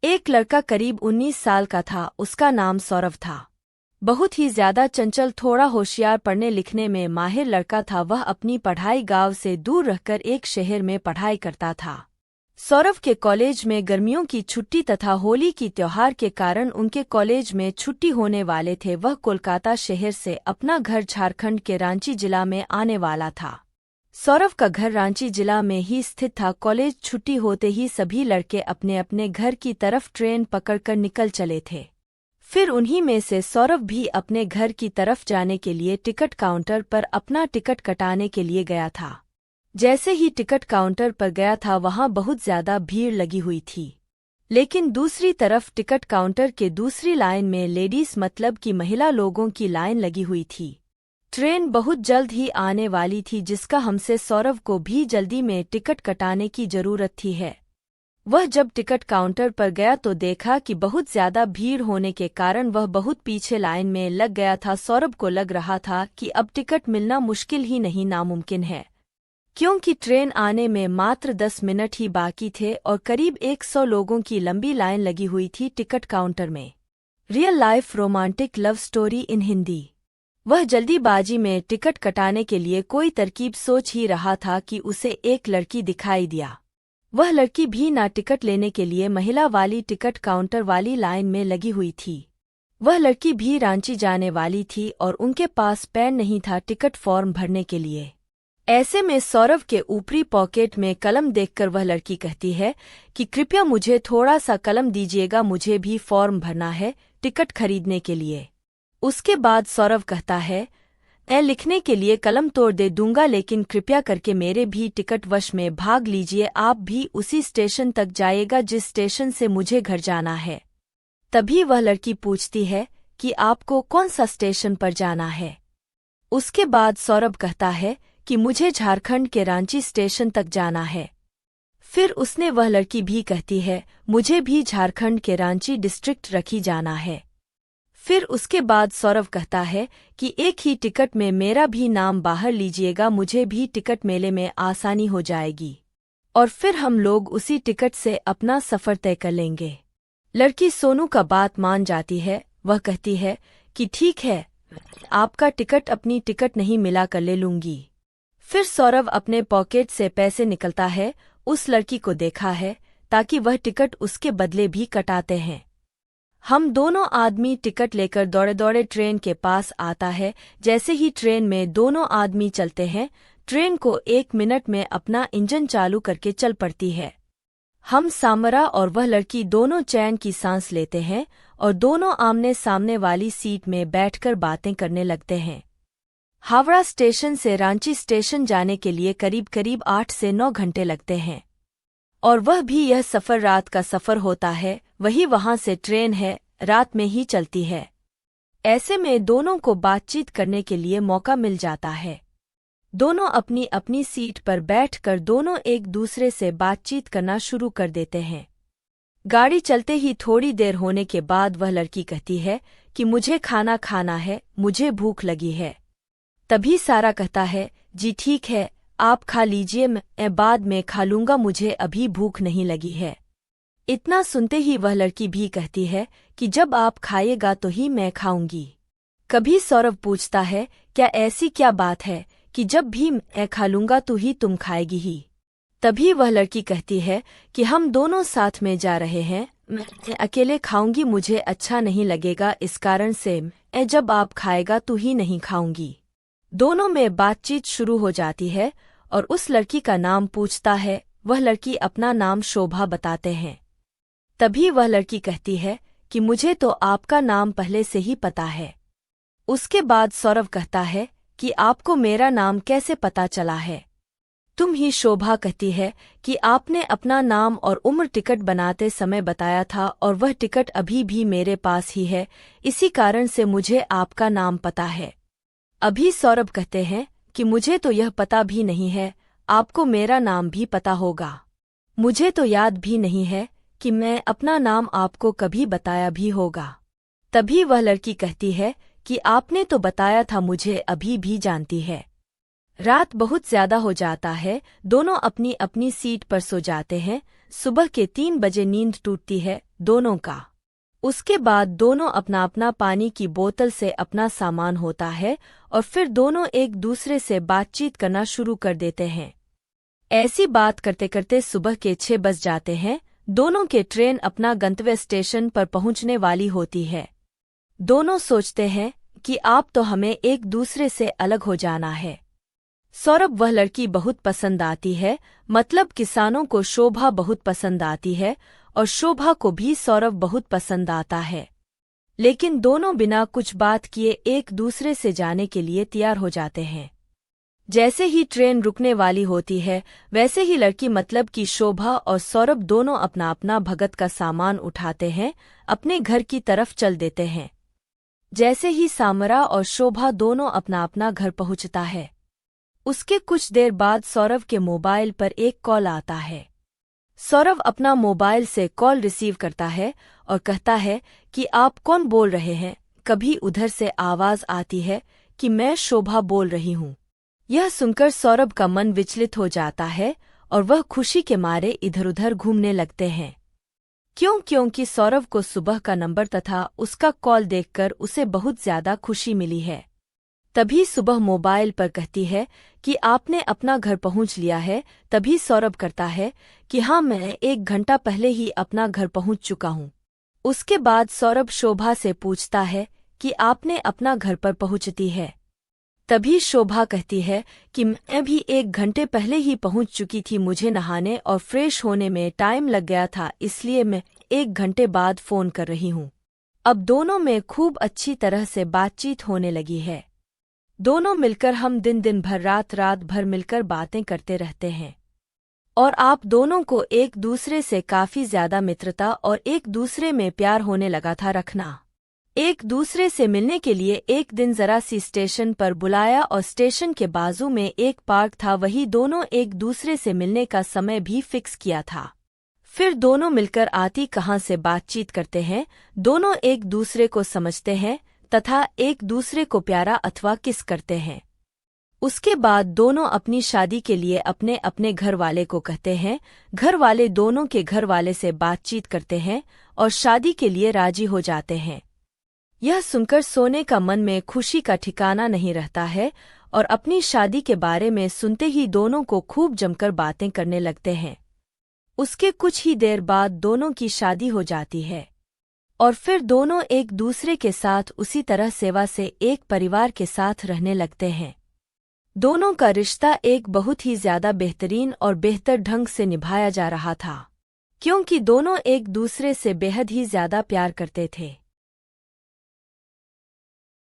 एक लड़का करीब 19 साल का था। उसका नाम सौरभ था। बहुत ही ज्यादा चंचल, थोड़ा होशियार, पढ़ने लिखने में माहिर लड़का था। वह अपनी पढ़ाई गांव से दूर रहकर एक शहर में पढ़ाई करता था। सौरभ के कॉलेज में गर्मियों की छुट्टी तथा होली की त्योहार के कारण उनके कॉलेज में छुट्टी होने वाले थे। वह कोलकाता शहर से अपना घर झारखंड के रांची जिला में आने वाला था। सौरभ का घर रांची जिला में ही स्थित था। कॉलेज छुट्टी होते ही सभी लड़के अपने अपने घर की तरफ ट्रेन पकड़कर निकल चले थे। फिर उन्हीं में से सौरभ भी अपने घर की तरफ जाने के लिए टिकट काउंटर पर अपना टिकट कटाने के लिए गया था। जैसे ही टिकट काउंटर पर गया था, वहां बहुत ज्यादा भीड़ लगी हुई थी। लेकिन दूसरी तरफ टिकट काउंटर के दूसरी लाइन में लेडीज मतलब कि महिला लोगों की लाइन लगी हुई थी। ट्रेन बहुत जल्द ही आने वाली थी, जिसका हमसे सौरभ को भी जल्दी में टिकट कटाने की जरूरत थी है। वह जब टिकट काउंटर पर गया तो देखा कि बहुत ज्यादा भीड़ होने के कारण वह बहुत पीछे लाइन में लग गया था। सौरभ को लग रहा था कि अब टिकट मिलना मुश्किल ही नहीं, नामुमकिन है, क्योंकि ट्रेन आने में मात्र 10 मिनट ही बाकी थे और करीब 100 लोगों की लंबी लाइन लगी हुई थी टिकट काउंटर में। Real life romantic love story in Hindi. वह जल्दीबाजी में टिकट कटाने के लिए कोई तरकीब सोच ही रहा था कि उसे एक लड़की दिखाई दिया। वह लड़की भी ना टिकट लेने के लिए महिला वाली टिकट काउंटर वाली लाइन में लगी हुई थी। वह लड़की भी रांची जाने वाली थी और उनके पास पेन नहीं था टिकट फॉर्म भरने के लिए। ऐसे में सौरभ के ऊपरी पॉकेट में कलम देखकर वह लड़की कहती है कि कृपया मुझे थोड़ा सा कलम दीजिएगा, मुझे भी फॉर्म भरना है टिकट खरीदने के लिए। उसके बाद सौरभ कहता है, मैं लिखने के लिए कलम तोड़ दे दूंगा, लेकिन कृपया करके मेरे भी टिकट वश में भाग लीजिए। आप भी उसी स्टेशन तक जाइएगा जिस स्टेशन से मुझे घर जाना है। तभी वह लड़की पूछती है कि आपको कौन सा स्टेशन पर जाना है। उसके बाद सौरभ कहता है कि मुझे झारखंड के रांची स्टेशन तक जाना है। फिर उसने वह लड़की भी कहती है, मुझे भी झारखंड के रांची डिस्ट्रिक्ट रखी जाना है। फिर उसके बाद सौरभ कहता है कि एक ही टिकट में मेरा भी नाम बाहर लीजिएगा, मुझे भी टिकट मेले में आसानी हो जाएगी और फिर हम लोग उसी टिकट से अपना सफर तय कर लेंगे। लड़की सोनू का बात मान जाती है। वह कहती है कि ठीक है, आपका टिकट अपनी टिकट नहीं मिला कर ले लूंगी। फिर सौरभ अपने पॉकेट से पैसे निकलता है। उस लड़की को देखा है ताकि वह टिकट उसके बदले भी कटाते हैं। हम दोनों आदमी टिकट लेकर दौड़े दौड़े ट्रेन के पास आता है। जैसे ही ट्रेन में दोनों आदमी चलते हैं, ट्रेन को 1 मिनट में अपना इंजन चालू करके चल पड़ती है। हम सामरा और वह लड़की दोनों चैन की सांस लेते हैं और दोनों आमने सामने वाली सीट में बैठकर बातें करने लगते हैं। हावड़ा स्टेशन से रांची स्टेशन जाने के लिए करीब करीब 8 से 9 घंटे लगते हैं और वह भी यह सफ़र रात का सफ़र होता है। वही वहां से ट्रेन है, रात में ही चलती है। ऐसे में दोनों को बातचीत करने के लिए मौका मिल जाता है। दोनों अपनी अपनी सीट पर बैठकर दोनों एक दूसरे से बातचीत करना शुरू कर देते हैं। गाड़ी चलते ही थोड़ी देर होने के बाद वह लड़की कहती है कि मुझे खाना खाना है, मुझे भूख लगी है। तभी सारा कहता है, जी ठीक है, आप खा लीजिए, मैं बाद में खा लूंगा, मुझे अभी भूख नहीं लगी है। इतना सुनते ही वह लड़की भी कहती है कि जब आप खाइएगा तो ही मैं खाऊंगी। कभी सौरभ पूछता है, क्या ऐसी क्या बात है कि जब भी मैं खा लूंगा तो ही तुम खाएगी ही। तभी वह लड़की कहती है कि हम दोनों साथ में जा रहे हैं, मैं अकेले खाऊंगी मुझे अच्छा नहीं लगेगा, इस कारण से मैं जब आप खाएगा तो ही नहीं खाऊंगी। दोनों में बातचीत शुरू हो जाती है और उस लड़की का नाम पूछता है। वह लड़की अपना नाम शोभा बताते हैं। तभी वह लड़की कहती है कि मुझे तो आपका नाम पहले से ही पता है। उसके बाद सौरभ कहता है कि आपको मेरा नाम कैसे पता चला है। तुम ही शोभा कहती है कि आपने अपना नाम और उम्र टिकट बनाते समय बताया था और वह टिकट अभी भी मेरे पास ही है, इसी कारण से मुझे आपका नाम पता है। अभी सौरभ कहते हैं कि मुझे तो यह पता भी नहीं है, आपको मेरा नाम भी पता होगा। मुझे तो याद भी नहीं है कि मैं अपना नाम आपको कभी बताया भी होगा। तभी वह लड़की कहती है कि आपने तो बताया था, मुझे अभी भी जानती है। रात बहुत ज्यादा हो जाता है, दोनों अपनी अपनी सीट पर सो जाते हैं। सुबह के 3 बजे नींद टूटती है। दोनों का। उसके बाद दोनों अपना अपना पानी की बोतल से अपना सामान होता है और फिर दोनों एक दूसरे से बातचीत करना शुरू कर देते हैं। ऐसी बात करते करते सुबह के 6 बज जाते हैं। दोनों के ट्रेन अपना गंतव्य स्टेशन पर पहुंचने वाली होती है। दोनों सोचते हैं कि आप तो हमें एक दूसरे से अलग हो जाना है। सौरभ वह लड़की बहुत पसंद आती है, मतलब किसानों को शोभा बहुत पसंद आती है और शोभा को भी सौरभ बहुत पसंद आता है। लेकिन दोनों बिना कुछ बात किए एक दूसरे से जाने के लिए तैयार हो जाते हैं। जैसे ही ट्रेन रुकने वाली होती है वैसे ही लड़की मतलब कि शोभा और सौरभ दोनों अपना अपना भगत का सामान उठाते हैं, अपने घर की तरफ चल देते हैं। जैसे ही सामरा और शोभा दोनों अपना अपना घर पहुंचता है, उसके कुछ देर बाद सौरभ के मोबाइल पर एक कॉल आता है। सौरभ अपना मोबाइल से कॉल रिसीव करता है और कहता है कि आप कौन बोल रहे हैं। कभी उधर से आवाज आती है कि मैं शोभा बोल रही हूँ। यह सुनकर सौरभ का मन विचलित हो जाता है और वह खुशी के मारे इधर-उधर घूमने लगते हैं। क्योंकि सौरभ को सुबह का नंबर तथा उसका कॉल देखकर उसे बहुत ज्यादा खुशी मिली है। तभी सुबह मोबाइल पर कहती है कि आपने अपना घर पहुंच लिया है। तभी सौरभ करता है कि हाँ, मैं 1 घंटा पहले ही अपना घर पहुंच चुका हूँ। उसके बाद सौरभ शोभा से पूछता है कि आपने अपना घर पर पहुंचती है। तभी शोभा कहती है कि मैं भी 1 घंटे पहले ही पहुंच चुकी थी। मुझे नहाने और फ्रेश होने में टाइम लग गया था, इसलिए मैं 1 घंटे बाद फोन कर रही हूँ। अब दोनों में खूब अच्छी तरह से बातचीत होने लगी है। दोनों मिलकर हम दिन भर रात भर मिलकर बातें करते रहते हैं और आप दोनों को एक दूसरे से काफी ज्यादा मित्रता और एक दूसरे में प्यार होने लगा था रखना। एक दूसरे से मिलने के लिए एक दिन जरा सी स्टेशन पर बुलाया और स्टेशन के बाजू में एक पार्क था, वही दोनों एक दूसरे से मिलने का समय भी फिक्स किया था। फिर दोनों मिलकर आती कहाँ से बातचीत करते हैं, दोनों एक दूसरे को समझते हैं तथा एक दूसरे को प्यारा अथवा किस करते हैं। उसके बाद दोनों अपनी शादी के लिए अपने अपने घर वाले को कहते हैं। घर वाले दोनों के घर वाले से बातचीत करते हैं और शादी के लिए राजी हो जाते हैं। यह सुनकर सोने का मन में खुशी का ठिकाना नहीं रहता है और अपनी शादी के बारे में सुनते ही दोनों को खूब जमकर बातें करने लगते हैं। उसके कुछ ही देर बाद दोनों की शादी हो जाती है और फिर दोनों एक दूसरे के साथ उसी तरह सेवा से एक परिवार के साथ रहने लगते हैं। दोनों का रिश्ता एक बहुत ही ज्यादा बेहतरीन और बेहतर ढंग से निभाया जा रहा था, क्योंकि दोनों एक दूसरे से बेहद ही ज्यादा प्यार करते थे।